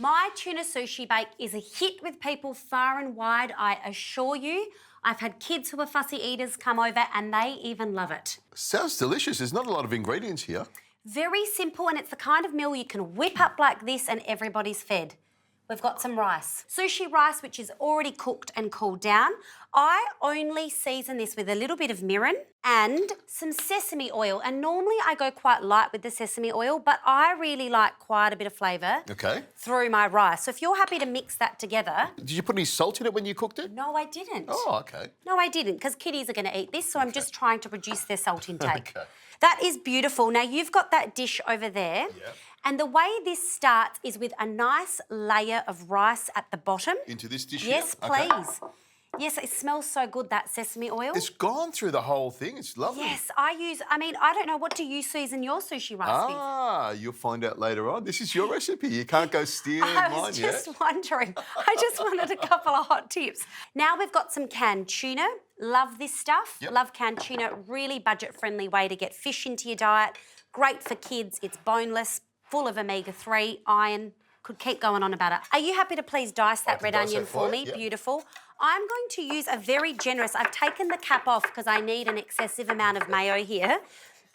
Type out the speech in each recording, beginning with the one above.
My tuna sushi bake is a hit with people far and wide, I assure you. I've had kids who are fussy eaters come over and they even love it. Sounds delicious. There's not a lot of ingredients here. Very simple, and it's the kind of meal you can whip up like this and everybody's fed. We've got some rice. Sushi rice, which is already cooked and cooled down. I only season this with a little bit of mirin and some sesame oil. And normally I go quite light with the sesame oil, but I really like quite a bit of flavour through my rice. So if you're happy to mix that together... Did you put any salt in it when you cooked it? No, I didn't. Oh, OK. No, I didn't, because kiddies are going to eat this, so I'm just trying to reduce their salt intake. That is beautiful. Now, you've got that dish over there. And the way this starts is with a nice layer of rice at the bottom. Into this dish Yes, here? please. Yes, it smells so good, that sesame oil. It's gone through the whole thing. It's lovely. Yes, I don't know, what do you season your sushi rice with? Ah, you'll find out later on. This is your recipe. You can't go stealing mine yet. I was just wondering. I just wanted a couple of hot tips. Now we've got some canned tuna. Love this stuff. Love canned tuna. Really budget-friendly way to get fish into your diet. Great for kids. It's boneless, full of omega-3, iron. Could keep going on about it. Are you happy to please dice that red onion for me? Beautiful. I'm going to use a very generous... I've taken the cap off because I need an excessive amount of mayo here.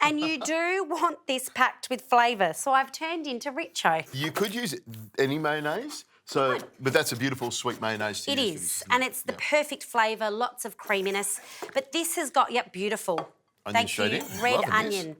And you do want this packed with flavour, so I've turned into Richo. You could use any mayonnaise, but that's a beautiful sweet mayonnaise to use. It is, and it's the perfect flavour, lots of creaminess. But this has got, beautiful. Thank you, red onion.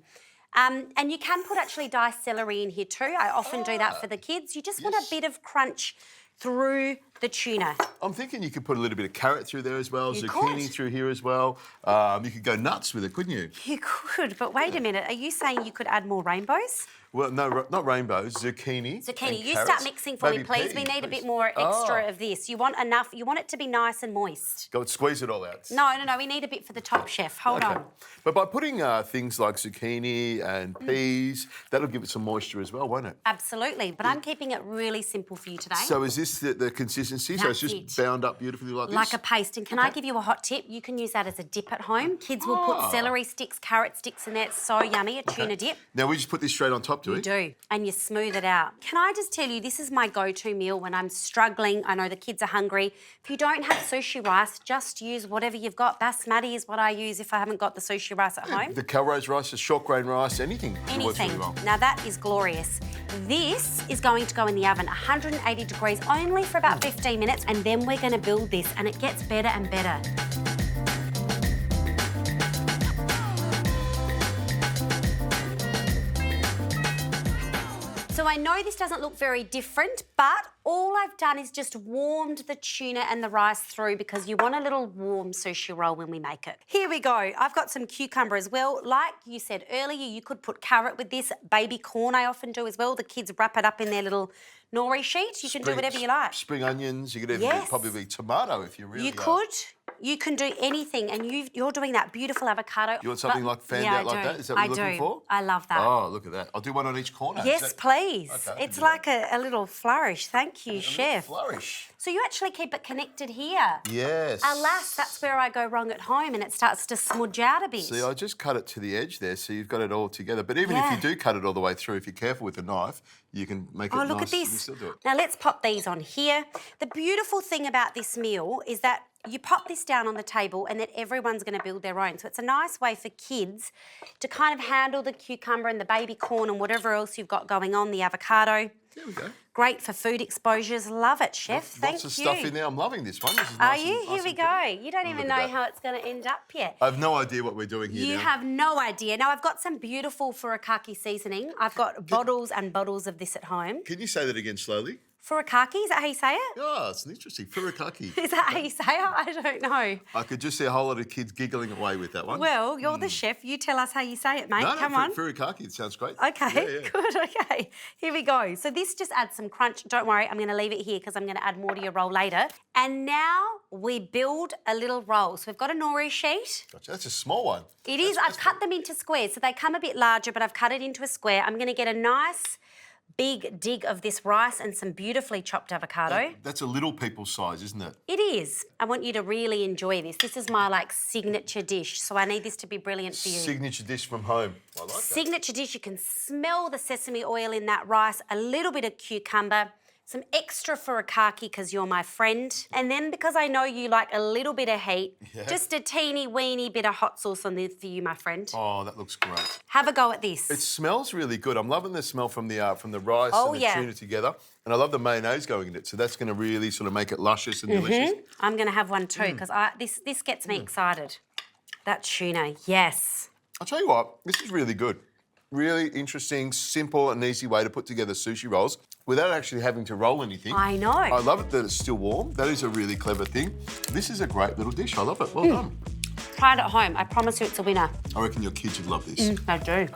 And you can put actually diced celery in here too. I often do that for the kids. You just want a bit of crunch through the tuna. I'm thinking you could put a little bit of carrot through there as well, zucchini through here as well. You could go nuts with it, couldn't you? You could, but wait a minute. Are you saying you could add more rainbows? Well, no, not rainbows, zucchini. Zucchini. You start mixing for me, please. We need a bit more extra of this. You want enough. You want it to be nice and moist. Go and squeeze it all out. No. We need a bit for the top chef. Hold on. But by putting things like zucchini and peas, that'll give it some moisture as well, won't it? Absolutely. But I'm keeping it really simple for you today. So is this the consistency? So it's just bound up beautifully like this? Like a paste. And can I give you a hot tip? You can use that as a dip at home. Kids will put celery sticks, carrot sticks in there. It's so yummy, a tuna dip. Now, we just put this straight on top, do we? You do. And you smooth it out. Can I just tell you, this is my go-to meal when I'm struggling. I know the kids are hungry. If you don't have sushi rice, just use whatever you've got. Basmati is what I use if I haven't got the sushi rice at home. The Calrose rice, the short grain rice, anything. Anything. Really well. Now, that is glorious. This is going to go in the oven, 180 degrees, only for about 15 minutes, and then we're going to build this, and it gets better and better. So I know this doesn't look very different, but all I've done is just warmed the tuna and the rice through because you want a little warm sushi roll when we make it. Here we go. I've got some cucumber as well. Like you said earlier, you could put carrot with this. Baby corn I often do as well. The kids wrap it up in their little nori sheet. You can do whatever you like. Spring onions. You could even probably tomato if you really You could. You can do anything, and you're doing that beautiful avocado. You want something like fanned out like that? Is that what you're looking for? I love that. Oh, look at that. I'll do one on each corner. Yes, please. Okay, it's like a little flourish. Thank you, chef. Flourish. So you actually keep it connected here. Yes. Alas, that's where I go wrong at home, and it starts to smudge out a bit. See, I just cut it to the edge there, so you've got it all together. But even if you do cut it all the way through, if you're careful with the knife, you can make it nice. Oh, look at this. You can still do it. Now, let's pop these on here. The beautiful thing about this meal is that you pop this down on the table and then everyone's going to build their own. So it's a nice way for kids to kind of handle the cucumber and the baby corn and whatever else you've got going on, the avocado. There we go. Great for food exposures. Love it, chef. Thank you. Lots of stuff in there. I'm loving this one. This is Are you? Here we go. You don't even know how it's going to end up yet. I have no idea what we're doing here now. You have no idea. Now, I've got some beautiful furikake seasoning. I've got bottles and bottles of this at home. Can you say that again slowly? Furikake, is that how you say it? Oh, it's interesting. Furikake. Is that how you say it? I don't know. I could just see a whole lot of kids giggling away with that one. Well, you're the chef. You tell us how you say it, mate. Come on. Furikake, it sounds great. Okay, good, okay. Here we go. So this just adds some crunch. Don't worry, I'm going to leave it here because I'm going to add more to your roll later. And now we build a little roll. So we've got a nori sheet. Gotcha. That's a small one. It is. I've cut them into squares. So they come a bit larger, but I've cut it into a square. I'm going to get a nice big dig of this rice and some beautifully chopped avocado. That's a little people's size, isn't it? It is. I want you to really enjoy this. This is my, signature dish, so I need this to be brilliant for you. Signature dish from home. I like that. Signature dish. You can smell the sesame oil in that rice, a little bit of cucumber, Some extra furikake because you're my friend. And then because I know you like a little bit of heat, just a teeny weeny bit of hot sauce on this for you, my friend. Oh, that looks great. Have a go at this. It smells really good. I'm loving the smell from the rice Oh, and the tuna together. And I love the mayonnaise going in it. So that's going to really sort of make it luscious and delicious. I'm going to have one too because this gets me excited. That tuna, yes. I'll tell you what, this is really good. Really interesting, simple and easy way to put together sushi rolls without actually having to roll anything. I know. I love it that it's still warm. That is a really clever thing. This is a great little dish. I love it. Well done. Try it at home. I promise you it's a winner. I reckon your kids would love this. They do.